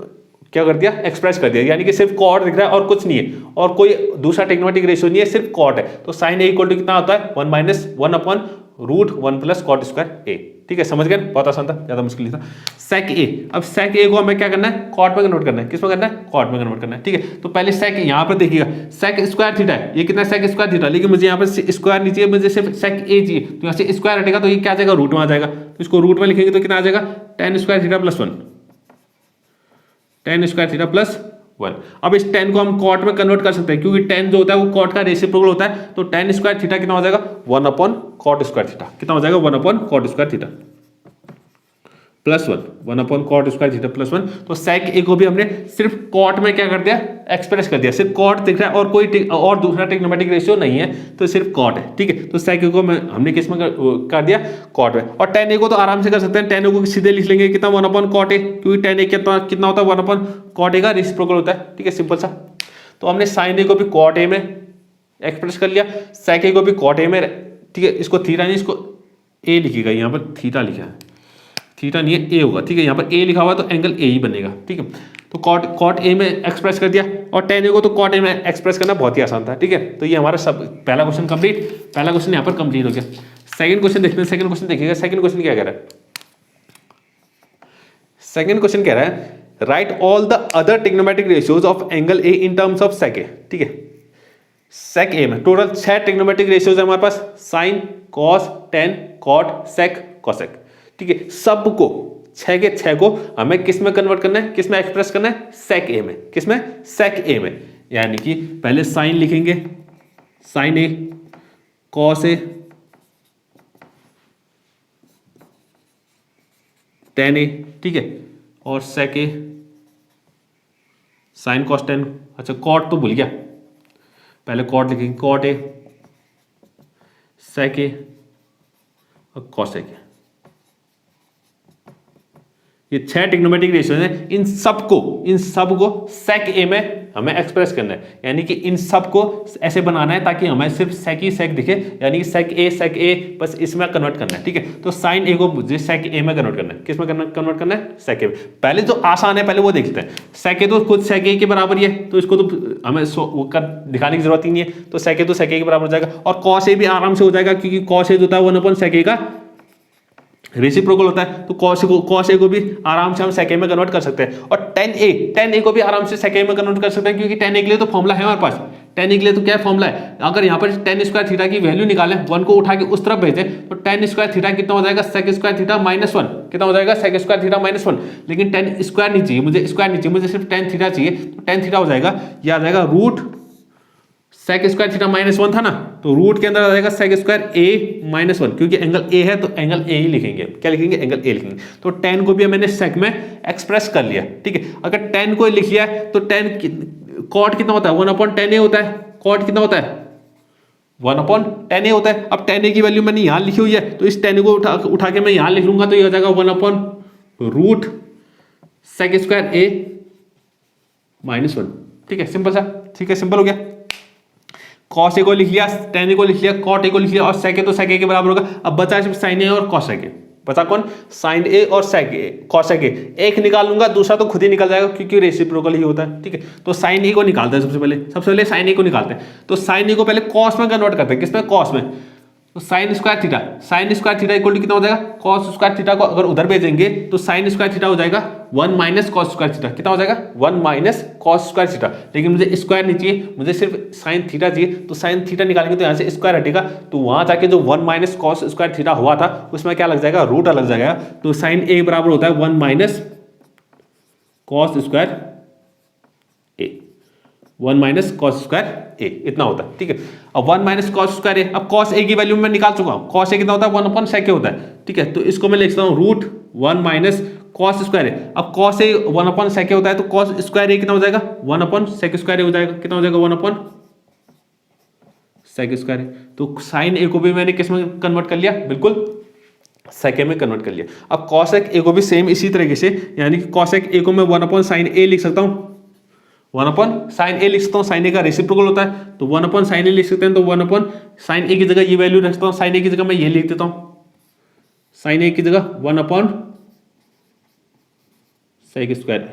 [SPEAKER 1] क्या कर दिया, एक्सप्रेस कर दिया, यानी कि सिर्फ कॉट दिख रहा है और कुछ नहीं है, और कोई दूसरा ट्रिग्नोमेट्रिक रेशियो नहीं है, सिर्फ कॉट है। तो साइन ए इक्वल टू कितना होता है, 1 minus 1 upon root 1 plus cot square A, ठीक है। समझ गए, बहुत आसान था, ज्यादा मुश्किल नहीं था। सेक ए, अब सेक ए को हमें क्या करना है, कॉट में कन्वर्ट करना है, किस में करना है, कॉट में कन्वर्ट करना है, ठीक है। तो पहले सेक यहाँ पर देखिएगा, सेक स्क्वायर थीटा है, ये कितना सेक स्क्वायर थीटा, लेकिन मुझे यहाँ पर स्क्वायर नहीं चाहिए, मुझे सिर्फ सेक ए चाहिए, तो यहाँ से स्क्वायर हटेगा तो ये क्या आ जाएगा, रूट में आ जाएगा, तो इसको रूट में लिखेंगे तो कितना आ जाएगा, ten square theta plus 1, ten square theta plus 1। अब इस 10 को हम कॉट में कन्वर्ट कर सकते हैं, क्योंकि 10 जो होता है वो कॉट का रेसिप्रोकल होता है, तो टेन स्क्वायर थीटा कितना हो जाएगा, 1 अपॉन कॉट स्क्वायर थीटा, कितना हो जाएगा, 1 upon cot square theta plus 1, 1 upon cot square theta plus 1। तो सेक ए को भी हमने सिर्फ कॉट में क्या कर दिया, एक्सप्रेस कर दिया, सिर्फ कॉट दिख रहा है और कोई और दूसरा ट्रिग्नोमेट्रिक रेशियो नहीं है, तो सिर्फ कॉट है, ठीक है। तो सेक ए को हमने किस में कर दिया, कॉट में। और टेन ए को तो आराम से कर सकते हैं, टेन ए को सीधे लिख लेंगे कितना, 1 अपॉन कॉट ए, क्योंकि टेन ए कितना होता है, 1 अपॉन कॉट ए का रेसिप्रोकल होता है, ठीक है, सिंपल सा। तो हमने साइन ए को भी कॉट ए में एक्सप्रेस कर लिया, सेक ए को भी कॉट ए में, ठीक है। इसको थीटा नहीं, इसको ए लिखिएगा, यहाँ पर थीटा लिखा है, थीटा नहीं है, ए होगा, ठीक है। यहाँ पर ए लिखा हुआ है तो एंगल ए ही बनेगा, ठीक है। तो कॉट ए में एक्सप्रेस कर दिया, और टेन ए को तो कॉट ए में एक्सप्रेस करना बहुत ही आसान था, ठीक है। तो ये हमारा सब पहला क्वेश्चन कंप्लीट, पहला क्वेश्चन यहाँ पर कंप्लीट हो गया। सेकंड क्वेश्चन देखते हैं, सेकंड क्वेश्चन देखिएगा, सेकंड क्वेश्चन क्या कह रहा है, सेकंड क्वेश्चन कह रहा है write all the other trigonometric ratios of angle A in terms of sec A, ठीक है। सेक ए में टोटल 6 ट्रिग्नोमेट्रिक रेशियोज है हमारे पास, साइन, कॉस, टेन, कॉट, सेक, कॉसेक, ठीक है। सबको 6 के 6 को हमें किस में कन्वर्ट करना है, किस में एक्सप्रेस करना है, सेक ए में, किस में, सेक ए में। यानी कि पहले साइन लिखेंगे, sign A, cos A, ten ए, ठीक है, और सेक ए, साइन कॉस टेन, अच्छा कॉट तो भूल गया, पहले कॉट लिखेंगे, कॉट ए, सेक ए और कॉसेक ए। ये 6 ट्रिग्नोमेट्रिक रेशियोज हैं, इन सबको सेक ए में हमें एक्सप्रेस करना है, यानी कि इन सबको ऐसे बनाना है ताकि हमें सिर्फ सेक ही सेक दिखे, यानी कि सेक ए बस इसमें कन्वर्ट करना है, ठीक है। तो साइन ए को मुझे सेक ए में कन्वर्ट करना है, किस में कन्वर्ट करना है, सेक ए में। पहले जो आसान है पहले वो देखते हैं, सेक ए तो खुद सेक ए के बराबर ही है, तो इसको तो हमें दिखाने की जरूरत ही नहीं है, तो सेक ए के बराबर हो जाएगा, और कॉस ए भी आराम से हो जाएगा, क्योंकि कॉस ए जो होता है 1 अपॉन सेक ए का रेसिप्रोकल होता है, तो कॉस ए को भी आराम से हम सेक ए में कन्वर्ट कर सकते हैं। और टेन ए को भी आराम से सेक ए में कन्वर्ट कर सकते हैं, क्योंकि टेन ए के लिए तो फॉर्मूला है हमारे पास, टेन के लिए तो क्या फॉर्मूला है, अगर यहाँ पर टेन स्क्वायर थीटा की वैल्यू निकालें, वन को उठा के उस तरफ भेजें, तो टेन स्क्वायर थीटा कितना हो जाएगा, sec square theta minus one, कितना हो जाएगा, sec square theta minus one. लेकिन टेन स्क्वायर नहीं चाहिए मुझे, स्क्वायर नहीं चाहिए मुझे, सिर्फ टेन थीटा चाहिए, तो टेन थीटा हो जाएगा, यह आ जाएगा root sec square theta minus one था ना, तो रूट के अंदर आ जाएगा sec square A minus one, क्योंकि एंगल ए है तो एंगल ए ही लिखेंगे, क्या लिखेंगे, एंगल ए लिखेंगे। तो टेन को भी मैंने सेक में एक्सप्रेस कर लिया, ठीक है। अगर टेन को लिख लिया है तो टेन कॉट कितना होता है, वन अपॉन टेन ए होता है, कॉट कितना होता है, वन अपॉन टेन ए होता है। अब टेन ए की वैल्यू मैंने यहां लिखी हुई है, तो इस टेन को उठा के मैं यहां लिख लूंगा, तो ये हो जाएगा one upon root sec square A minus one, ठीक है, सिंपल सा, ठीक है, सिंपल हो गया। कॉस ए को लिख लिया, टेन ए को लिख लिया, कॉट ए को लिख लिया, और सेक ए तो सेक ए के बराबर होगा। अब बचा सिर्फ साइन ए और कॉसेक ए, बचा कौन, साइन ए और सेक ए, कॉसेक ए। एक निकाल लूंगा, दूसरा तो खुद ही निकल जाएगा क्योंकि रेसिप्रोकल ही होता है, ठीक है। तो साइन ए को निकालते हैं सबसे पहले साइन ए को निकालते हैं। तो साइन ए को पहले कॉस में कन्वर्ट करते हैं, किसमें, कॉस में। तो sine square theta equal to कितना हो जाएगा, कॉस स्क्वायर थीटा को अगर उधर भेजेंगे तो साइन स्क्वायर थीटा हो जाएगा one minus cos square theta, कितना हो जाएगा, one minus cos square theta. लेकिन मुझे स्क्वायर नहीं चाहिए, मुझे सिर्फ साइन थीटा चाहिए, तो साइन थीटा निकालेंगे तो यहाँ से स्क्वायर हटेगा, तो वहां जाके जो one minus cos square theta हुआ था उसमें क्या लग जाएगा, रूट अलग जाएगा। तो साइन ए बराबर होता है वन माइनस कॉस स्क्वायर ए, वन माइनस कॉस स्क्वायर ए, इतना होता है, ठीक है। अब one minus cos square A, अब कॉस ए की वैल्यू मैं निकाल चुका हूं, कॉस ए कितना होता है, वन अपॉन सेक ए होता है, ठीक है। तो इसको मैं लिखता हूं root one minus cos square A. अब cos A one upon sec A होता है, तो कॉस स्क्वायर ए कितना हो जाएगा, one upon sec square A हो जाएगा, कितना हो जाएगा, one upon sec square A. तो साइन ए को भी मैंने किस में कन्वर्ट कर लिया, बिल्कुल सेक ए में कन्वर्ट कर लिया। अब कॉसेक ए को भी सेम इसी तरीके से, यानी कि कॉसेक ए को मैं वन अपॉन साइन ए लिख सकता हूं, वन अपॉन साइन ए लिख सकता हूँ, साइन ए का रेसिप्रोकल होता है, तो वन अपॉन साइन ए लिख सकते हैं। तो वन अपॉन साइन ए की जगह ये वैल्यू रखता हूँ, साइन ए की जगह मैं ये लिख देता हूँ, साइन ए की जगह वन अपॉन सेक स्क्वायर,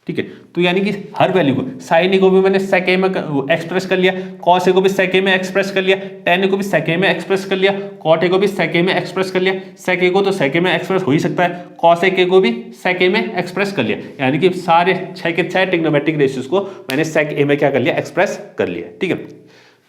[SPEAKER 1] ठीक है। तो यानी कि हर वैल्यू को, साइन ए को भी मैंने सेक ए में एक्सप्रेस कर लिया, कॉस ए को भी सेक ए में एक्सप्रेस कर लिया, टेन ए को भी सेक ए में एक्सप्रेस कर लिया, कॉट ए को भी सेक ए में एक्सप्रेस कर लिया, सेक ए को तो सेक ए में एक्सप्रेस हो ही सकता है, कॉस ए को भी सेक ए में एक्सप्रेस कर लिया। यानी कि सारे 6 के 6 ट्रिग्नोमेट्रिक रेशियोज को मैंने सेक ए में क्या कर लिया, एक्सप्रेस कर लिया, ठीक है।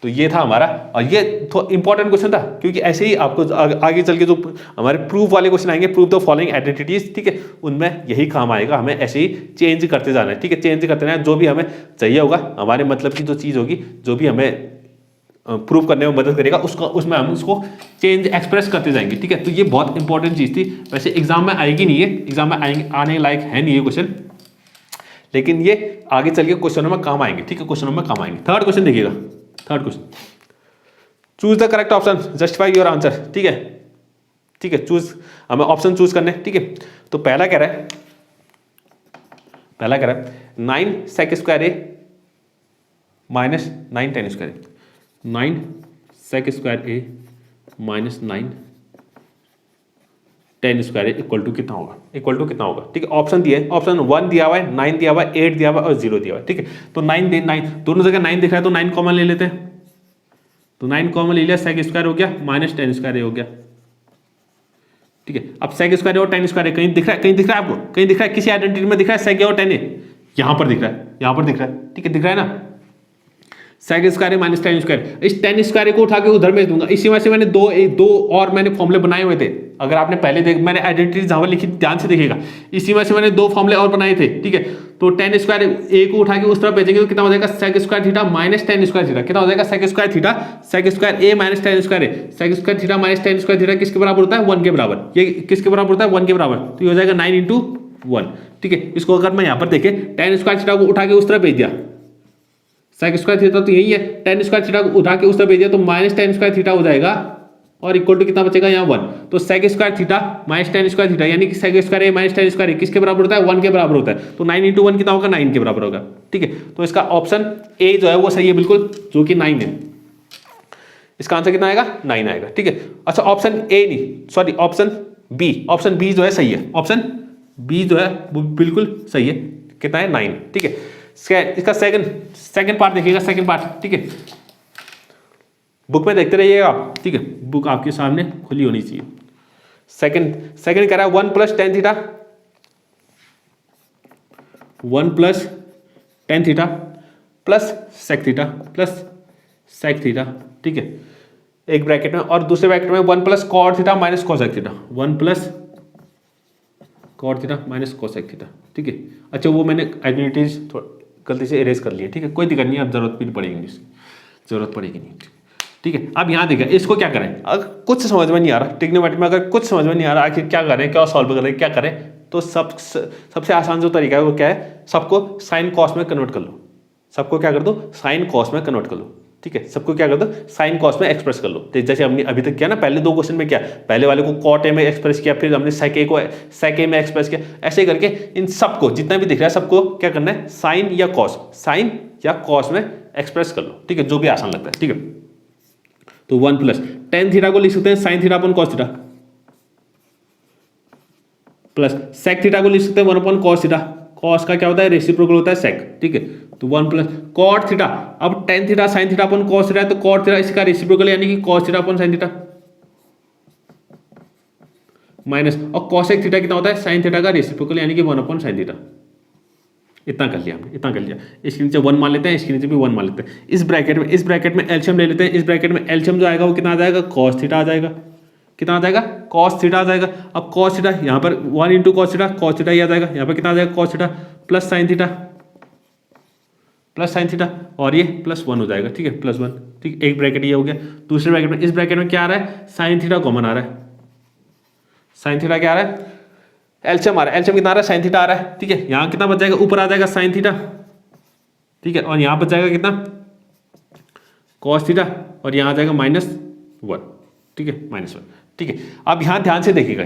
[SPEAKER 1] तो ये था हमारा, और ये तो इंपॉर्टेंट क्वेश्चन था, क्योंकि ऐसे ही आपको आगे चल के जो हमारे प्रूफ वाले क्वेश्चन आएंगे, प्रूफ द फॉलोइंग आइडेंटिटीज, ठीक है, उनमें यही काम आएगा, हमें ऐसे ही चेंज करते जाना है, ठीक है, चेंज करते रहना है, जो भी हमें चाहिए होगा, हमारे मतलब की जो चीज़ होगी, जो भी हमें प्रूफ करने में मदद करेगा, उसको उसमें हम उसको चेंज एक्सप्रेस करते जाएंगे, ठीक है। तो ये बहुत इंपॉर्टेंट चीज़ थी, वैसे एग्जाम में आएगी नहीं है, एग्जाम में आएंगे, आने लायक है नहीं ये क्वेश्चन, लेकिन ये आगे चल के क्वेश्चनों में काम आएंगे, ठीक है, क्वेश्चनों में काम आएंगे। थर्ड क्वेश्चन देखिएगा, third question, choose the correct option, justify your answer, ठीक है, ठीक है, चूज, हमें ऑप्शन चूज करने, ठीक है। तो पहला कह रहा है 9 sec square A minus 9 tan square A, 9 sec square A minus 9 tan square A equal to कितना होगा, इक्वल टू कितना होगा, ठीक है। ऑप्शन दिया है, ऑप्शन 1 दिया हुआ है, 9 दिया हुआ है, 8 दिया हुआ है और 0 दिया हुआ है, ठीक है। तो 9 दोनों जगह 9 दिख रहा है, तो 9 कॉमन ले लेते हैं, तो 9 कॉमन ले लिया, सेक स्क्वायर हो गया माइनस टेन स्क्वायर ए हो गया, ठीक है। अब सेक स्क्वायर और टेन स्क्वायर कहीं दिख रहा है, कहीं दिख रहा है आपको, कहीं दिख रहा है, किसी आइडेंटिटी में दिख रहा है सेक और टेन, यहां पर दिख रहा है, यहां पर दिख रहा है, ठीक है, दिख रहा है ना, sec square minus tan square. इस टेन स्क्वायर को उठा के उधर भेज दूंगा। इसी वजह से मैंने दो और मैंने फॉर्मूले बनाए हुए थे, अगर आपने पहले मैंने आइडेंटिटी जहां पर लिखी ध्यान से देखिएगा, इसी वजह से मैंने 2 फॉर्मूले और बनाए थे, ठीक है। तो टेन स्क्वायर ए को उठा के उस तरफ भेजेंगे तो कितना हो जाएगा, sec square theta minus tan square theta, कितना हो जाएगा, sec square theta, sec square A minus tan square A, sec square theta minus tan square theta किसके बराबर होता है, 1 के बराबर। ये किसके बराबर होता है, 1 के बराबर, तो ये हो जाएगा 9 × 1, ठीक है। इसको अगर मैं यहाँ पर देखे, टेन स्क्वायर थीटा को उठा के उस तरफ भेज दिया, सेक स्क्वायर थीटा तो यही है, टेन स्क्वायर थीटा को उठा के उस तरफ भेज दिया तो माइनस टेन स्क्वायर थीटा हो जाएगा, और इक्वल टू कितना बचेगा यहाँ 1। तो sec square theta minus tan square theta, यानी कि sec square A minus tan square किसके बराबर होता है, 1 के बराबर होता है। तो 9 × 1 कितना होगा, 9 के बराबर होगा, ठीक है। तो इसका ऑप्शन ए जो है वो सही है बिल्कुल, जो कि 9 है, इसका आंसर कितना आएगा, 9 आएगा, ठीक है। अच्छा ऑप्शन ए नहीं, सॉरी ऑप्शन बी जो है सही है, ऑप्शन बी जो है वो बिल्कुल सही है, कितना है, 9, ठीक है। इसका सेकंड पार्ट देखिएगा, सेकंड पार्ट, ठीक है, बुक में देखते रहिएगा आप, ठीक है, बुक आपके सामने खुली होनी चाहिए। सेकंड कह रहा है 1 + tan theta, 1 + tan theta plus sec theta plus sec theta, ठीक है, एक ब्रैकेट में, और दूसरे ब्रैकेट में 1 plus cot theta minus cosec theta, 1 plus cot theta minus cosec theta, ठीक है। अच्छा वो मैंने आइडेंटिटीज गलती से इरेज कर लिया, ठीक है, कोई दिक्कत नहीं, अब जरूरत भी नहीं पड़ेगी नहीं, जरूरत पड़ेगी नहीं, ठीक है। अब यहाँ देखिए इसको क्या करें, अगर कुछ समझ में नहीं आ रहा ट्रिग्नोमेट्री में, अगर कुछ समझ में नहीं आ रहा आखिर क्या करें, क्या सॉल्व करें, क्या करें, तो सबसे आसान जो तरीका है वो क्या है, सबको साइन कॉस में कन्वर्ट कर लो, सबको क्या कर दो, साइन कॉस में कन्वर्ट कर लो, ठीक है, सबको क्या कर दो, साइन कॉस में एक्सप्रेस कर लो। तो जैसे हमने अभी तक किया ना, पहले 2 क्वेश्चन में क्या, पहले वाले को कॉट ए में एक्सप्रेस किया, फिर हमने सेक ए को सेक ए में एक्सप्रेस किया, ऐसे करके इन सबको जितना भी दिख रहा है सबको क्या करना है, साइन या कॉस में एक्सप्रेस कर लो, ठीक है, जो भी आसान लगता है, ठीक है। तो 1 प्लस टेन थीटा को लिख सकते हैं sine theta upon cos theta, plus sec theta को लिख सकते हैं 1 अपन कॉस थीटा, कॉस का क्या होता है, रेसिप्रोकल होता है सेक, ठीक है। तो 1 प्लस कॉट थीटा, अब tan theta sine theta upon cos theta है, तो कॉट थीटा इसका रेसिप्रोकल यानी कि कॉस थीटा अपन साइन थीटा, माइनस, और कॉसेक थीटा कितना होता है, साइन थीटा का रेसिप्रोकल यानी कि 1 अपन साइन थीटा। इतना कर लिया हमने, इतना कर लिया, इसके नीचे 1 मान लेते हैं, इसके नीचे भी 1 मान लेते हैं। इस ब्रैकेट में एलसीएम ले लेते हैं, इस ब्रैकेट में एलसीएम जो आएगा वो कितना आ जाएगा, कॉस थीटा आ जाएगा, कितना आ जाएगा, कॉस थीटा आ जाएगा। अब कॉस थीटा यहाँ पर 1 इंटू कॉस थीटा ही आ जाएगा, यहाँ पर कितना आ जाएगा, cos theta plus sine theta, और ये प्लस 1 हो जाएगा, ठीक है, प्लस 1, ठीक है, एक ब्रैकेट ये हो गया। दूसरे ब्रैकेट में, इस ब्रैकेट में क्या आ रहा है, साइन थीटा कॉमन आ रहा है, साइन थीटा क्या आ रहा है, एलसीएम आ रहा है, एलसीएम कितना आ रहा है, साइन थीटा आ रहा है, ठीक है। यहाँ कितना बच जाएगा, ऊपर आ जाएगा साइन थीटा, ठीक है, और यहाँ बच जाएगा कितना, कॉस थीटा, और यहाँ आ जाएगा -1, ठीक है, -1, ठीक है। अब यहाँ ध्यान से देखिएगा,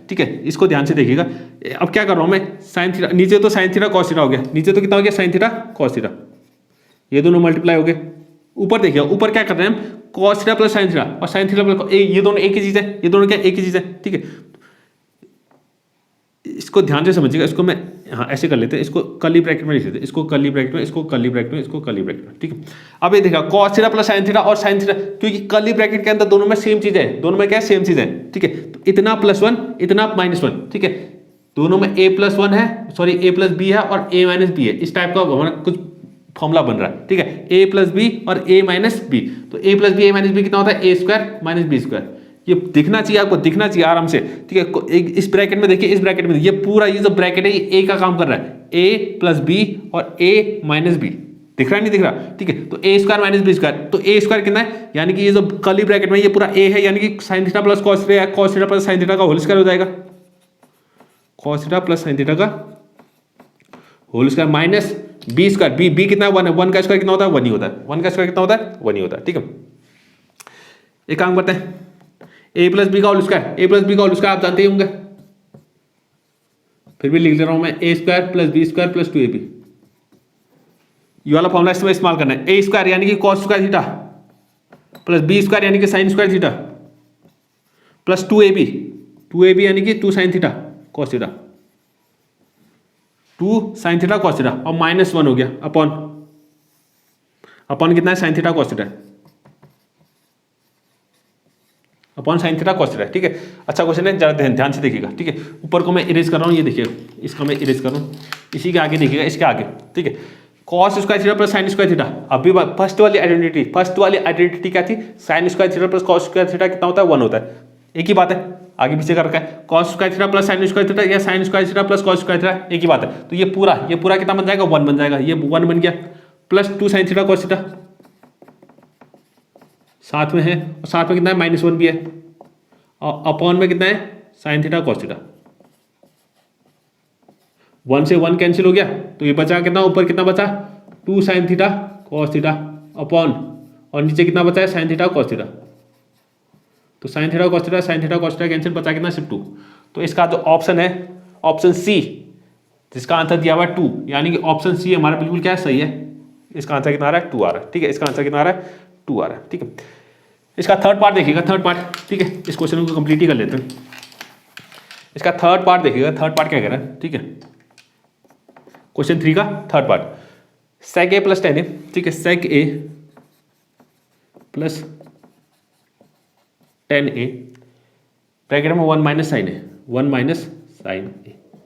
[SPEAKER 1] ठीक है, इसको ध्यान से देखिएगा। अब क्या कर रहा हूँ मैं, साइन थीटा, नीचे तो साइन थीटा कॉस थीटा हो गया, नीचे तो कितना हो गया, साइन थीटा कॉस थीटा, ये दोनों मल्टीप्लाई हो गए। ऊपर देखिए, ऊपर क्या कर रहे हैं हम, cos theta plus sine theta, और साइन थीटा प्लस ये दोनों एक ही चीज़ है, ये दोनों क्या एक ही चीज़ है, ठीक है। इसको ध्यान से समझिएगा, इसको मैं हाँ ऐसे कर लेते हैं, इसको कर्ली ब्रैकेट में लिख लेते हैं, इसको कर्ली ब्रैकेट में, इसको कर्ली ब्रैकेट में, इसको कर्ली ब्रैकेट में, ठीक है। अब ये देखा cos theta plus sine theta और साइन थीटा, क्योंकि कर्ली ब्रैकेट के अंदर दोनों में सेम चीज है, दोनों में क्या है, सेम चीज है, ठीक है। तो इतना +1 इतना -1, ठीक है, दोनों में a+1 है, सॉरी a+b है और a-b है, इस टाइप का हमारा कुछ फॉर्मूला बन रहा है, ठीक है, a+b और a-b। तो a+b a-b कितना होता है, a² - b²। ये दिखना चाहिए आपको, दिखना चाहिए आराम से, ठीक है। इस ब्रैकेट में देखिए, इस ब्रैकेट में ये पूरा ये जो ब्रैकेट है ये ए का काम कर रहा है, a+b और a-b, दिख रहा है नहीं दिख रहा, ठीक है। तो a² - b², तो a² कितना है, यानी कि ये जो कर्ली ब्रैकेट में ये पूरा a है, यानी कि sine theta plus cos theta, cos theta plus sine theta का होल स्क्वायर हो जाएगा, cos theta plus sine theta का whole square minus b², b कितना है, 1 है, 1 का स्क्वायर कितना होता है, 1 ही होता है, 1 का स्क्वायर कितना होता है, 1 ही होता है, ठीक है। एक काम करते हैं, a+b का होल स्क्वायर आप जानते ही होंगे, फिर भी लिख ले रहा हूं मैं, a² + b² + 2ab, ये वाला फॉर्मूला इसमें इस्तेमाल करना है। a² यानी कि cos square theta plus b² यानी कि sin square theta plus 2ab यानी कि 2 sin theta cos theta, 2 sin theta cos theta, और -1 हो गया अपॉन कितना है, sin theta cos theta, upon sine theta cos theta, ठीक है। अच्छा क्वेश्चन है, जरा ध्यान से देखिएगा, ठीक है। ऊपर को मैं इरेज कर रहा हूँ, ये देखिए, इसका मैं इरेज कर रहा हूँ, इसी के आगे देखिएगा, इसके आगे, ठीक है, cos square theta plus sine square theta. अभी फर्स्ट वाली आइडेंटिटी क्या थी, sign square theta plus cos square theta कितना होता है, 1 होता है, एक ही बात है, आगे पीछे कर रखा है, cos square theta plus sine square theta या sine square theta plus cos square theta, एक ही बात है। तो ये पूरा कितना बन जाएगा, 1 बन जाएगा, ये 1 बन गया, plus 2 sin theta cos theta साथ में है, और साथ में कितना है, -1 भी है, और अपॉन में कितना है, साइन थीटा cos थीटा, 1 से 1 कैंसिल हो गया, तो ये बचा कितना, ऊपर कितना बचा, 2 sin theta cos theta upon, और नीचे कितना बचा है, साइन थीटा cos थीटा। तो sine theta cos theta cancel, बचा कितना, सिर्फ 2। तो इसका जो ऑप्शन है, ऑप्शन सी, जिसका आंसर दिया हुआ है 2, यानी कि ऑप्शन सी हमारा बिल्कुल क्या है, सही है। इसका आंसर कितना आ रहा है, 2 आ रहा है, ठीक है, इसका आंसर कितना आ रहा है, 2 आ रहा है, ठीक है। इसका थर्ड पार्ट देखिएगा, थर्ड पार्ट, ठीक है, इस क्वेश्चन को कंप्लीट ही कर लेते हैं। इसका थर्ड पार्ट देखिएगा, थर्ड पार्ट क्या कह रहा है, ठीक है, क्वेश्चन 3 का third part, sec a + tan a, ठीक है, sec a + tan a, bracket में 1 - sin a, 1 - sin a,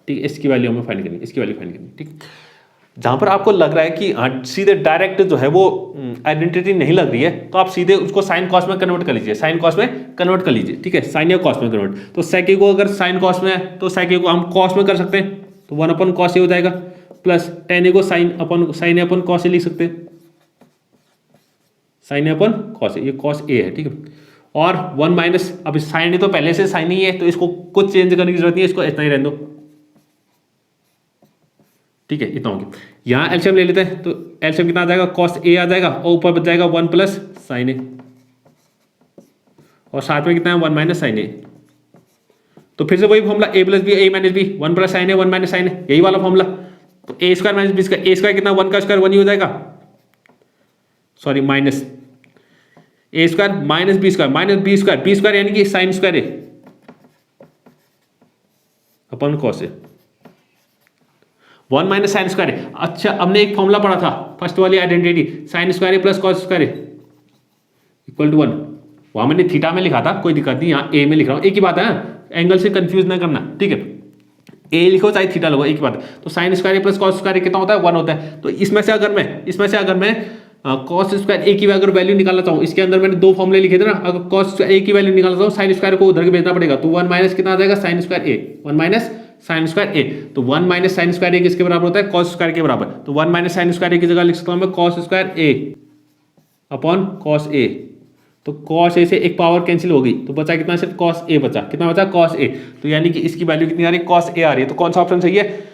[SPEAKER 1] ठीक है, इसकी वैल्यू हमें फाइंड करनी, इसकी वैल्यू फाइंड करनी, ठीक। जहां पर आपको लग रहा है कि हाँ सीधे डायरेक्ट जो है वो आइडेंटिटी नहीं लग रही है, तो आप सीधे उसको साइन कॉस में कन्वर्ट कर लीजिए, साइन कॉस में कन्वर्ट कर लीजिए, ठीक है, साइन या कॉस में कन्वर्ट। तो सेक ए को अगर साइन कॉस में है तो सेक ए को हम कॉस में कर सकते हैं, तो 1 कॉस ए हो जाएगा, प्लस टेन ए को sign A upon cos A लिख सकते हैं, sign A upon cos A, ये कॉस ए है, ठीक है। और 1 माइनस, अब साइन ए तो पहले से साइन ही है तो इसको कुछ चेंज करने की जरूरत नहीं है, इसको इतना ही रहने दो, ठीक है, इतना हो गया। यहाँ एलसीएम ले लेते हैं, तो एलसीएम कितना आ जाएगा, कॉस ए आ जाएगा और ऊपर बच जाएगा 1 प्लस साइन ए, और साथ में कितना है 1 माइनस साइन ए। तो फिर से वही फॉर्मूला ए प्लस बी ए माइनस बी, 1 प्लस साइन ए 1 माइनस साइन ए, यही वाला फॉर्मूला। तो ए स्क्वायर माइनस बी स्क्वायर, ए स्क्वायर कितना 1 का स्क्वायर 1 ही हो जाएगा, सॉरी माइनस ए स्क्वायर माइनस बी स्क्वायर यानी कि sine square A upon cos A, 1 minus sine square ए। अच्छा, हमने एक फॉर्मूला पढ़ा था फर्स्ट वाली identity, sine square A plus cos square A equal to 1, वहां मैंने थीटा में लिखा था, कोई दिक्कत नहीं, यहाँ ए में लिख रहा हूँ, एक ही बात है, एंगल से कंफ्यूज ना करना, ठीक है, ए लिखो चाहे थीटा लगो, एक ही बात है। तो sine square A plus cos square A कितना होता है 1 होता है। तो इसमें से अगर मैं कॉस स्क्वायर ए की अगर वैल्यू निकालना चाहूँ, इसके अंदर मैंने 2 फॉर्मूले लिखे थे ना, अगर कॉस ए की वैल्यू निकालना चाहूँ साइन स्क्वायर को उधर के भेजना पड़ेगा, तो 1 माइनस कितना आ जाएगा sine square A, 1 minus sine square A, तो 1 माइनस साइन स्क्वायर ए किसके बराबर होता है, कॉस स्क्वायर के बराबर। तो 1 माइनस साइन स्क्वायर ए की जगह लिख सकता हूं मैं cos square A upon cos A, तो कॉस ए से एक पावर कैंसिल हो गई, तो बचा कितना, सिर्फ कॉस ए बचा, कितना बचा कॉस ए, तो यानी कि इसकी वैल्यू कितनी आ रही है, कॉस ए आ रही है। तो कौन सा ऑप्शन सही है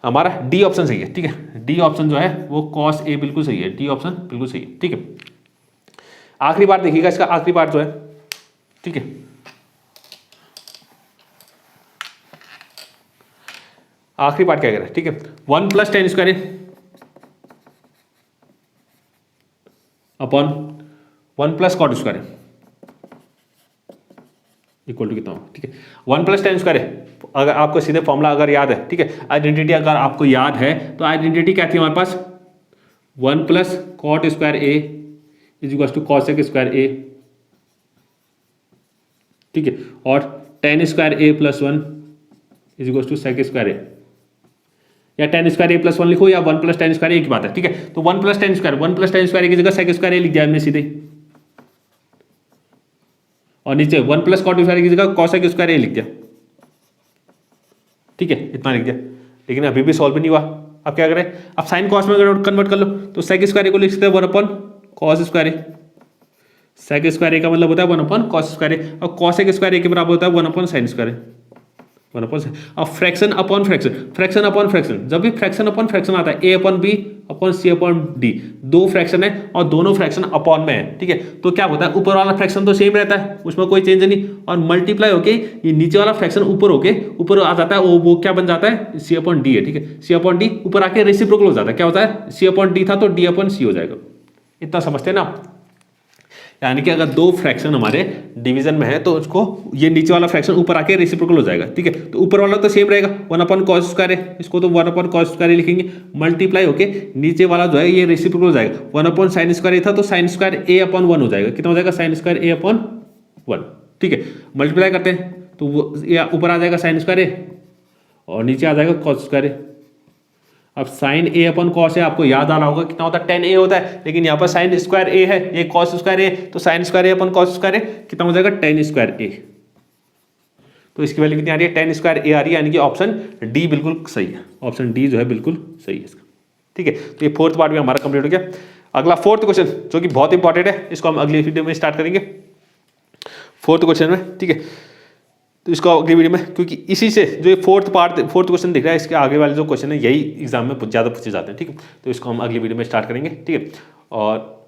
[SPEAKER 1] हमारा, डी ऑप्शन सही है, ठीक है, डी ऑप्शन जो है वो कॉस ए बिल्कुल सही है, डी ऑप्शन बिल्कुल सही है, ठीक है। आखिरी बार देखिएगा, इसका आखिरी बार जो है, ठीक है, आखिरी पार्ट क्या कह रहा है, ठीक है, 1 plus tan square A upon 1 plus cot square A equal to कितना हो, ठीक है, 1 प्लस टेन स्क्वायर ए, अगर आपको सीधे फॉर्मूला अगर याद है, ठीक है, आइडेंटिटी अगर आपको याद है, तो आइडेंटिटी क्या थी हमारे पास, 1 plus cot square A is equal to cosec square A, ठीक है, और tan square A plus 1 is equal to sec square A, या टेन स्क्वायर ए प्लस 1 लिखो या 1 प्लस टेन स्क्वायर ए की बात है, ठीक है। तो 1 प्लस टेन स्क्वायर की जगह सेक स्क्वायर ए लिख दिया हमने सीधे, और नीचे 1 प्लस कॉट स्क्वायर की जगह कॉसेक स्क्वायर ए लिख दिया, ठीक है, इतना लिख दिया। लेकिन अभी भी सॉल्व नहीं हुआ, अब क्या करें, अब साइन कॉस में कन्वर्ट कर लो, तो सेक स्क्वायर ए को लिख सकते हैं 1 upon cos square A, sec square ए का मतलब होता है 1 अपॉन कॉस स्क्वायर ए, और कॉसेक स्क्वायर ए के बराबर होता है 1 अपॉन साइन स्क्वायर ए, 1 अपॉन। अब फ्रैक्शन अपॉन फ्रैक्शन, जब भी फ्रैक्शन अपॉन फ्रैक्शन आता है, ए अपॉन बी अपॉन सी अपॉन डी, 2 फ्रैक्शन है और दोनों फ्रैक्शन अपॉन में है, ठीक है, तो क्या होता है, ऊपर वाला फ्रैक्शन तो सेम रहता है, उसमें कोई चेंज नहीं, और मल्टीप्लाई होके ये नीचे वाला फ्रैक्शन ऊपर आ जाता है, वो क्या बन जाता है, सी अपॉन डी है, ठीक है, सी अपॉन डी ऊपर आके रेसिप्रोकल हो जाता है, क्या होता है, सी अपॉन डी था तो डी अपॉन सी हो जाएगा, इतना समझते हैं ना। यानी कि अगर 2 फ्रैक्शन हमारे डिवीजन में है तो उसको ये नीचे वाला फ्रैक्शन ऊपर आके रेसिप्रोकल हो जाएगा, ठीक है, तो ऊपर वाला तो सेम रहेगा 1 अपॉन कॉस स्क्वायर है, इसको तो 1 अपॉन कॉस स्क्वायर लिखेंगे, मल्टीप्लाई होके नीचे वाला जो है ये रेसिप्रोकल हो जाएगा, 1 अपॉन साइन स्क्वायर था तो साइन स्क्वायर ए अपॉन 1 हो जाएगा, कितना हो जाएगा साइन स्क्वायर ए अपॉन 1, ठीक है, मल्टीप्लाई करते हैं तो वो ऊपर आ जाएगा साइन स्क्वायर ए और नीचे आ जाएगा कॉस स्क्वायर ए। अब साइन ए अपन कॉस है, आपको याद आ रहा होगा कितना होता है, 10 ए होता है, लेकिन यहाँ पर साइन स्क्वायर ए है, ये कॉस स्क्वायर ए, तो sine square A upon cos square A कितना हो जाएगा 10 स्क्वायर ए, तो इसकी वैल्यू कितनी आ रही है 10 स्क्वायर ए आ रही है, यानी कि ऑप्शन डी बिल्कुल सही है, ऑप्शन डी जो है बिल्कुल सही है इसका, ठीक है। तो ये 4th पार्ट भी हमारा कंप्लीट हो गया। अगला 4th क्वेश्चन जो कि बहुत इंपॉर्टेंट है, इसको हम अगली वीडियो में स्टार्ट करेंगे 4th क्वेश्चन में, ठीक है, तो इसको अगली वीडियो में, क्योंकि इसी से जो ये 4th क्वेश्चन दिख रहा है, इसके आगे वाले जो क्वेश्चन है यही एग्जाम में ज़्यादा पूछे जाते हैं, ठीक है, तो इसको हम अगली वीडियो में स्टार्ट करेंगे, ठीक है। और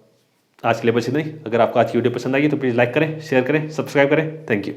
[SPEAKER 1] आज के लिए बस इतना ही। अगर आपको आज की वीडियो पसंद आई तो प्लीज़ लाइक करें, शेयर करें, सब्सक्राइब करें। Thank you.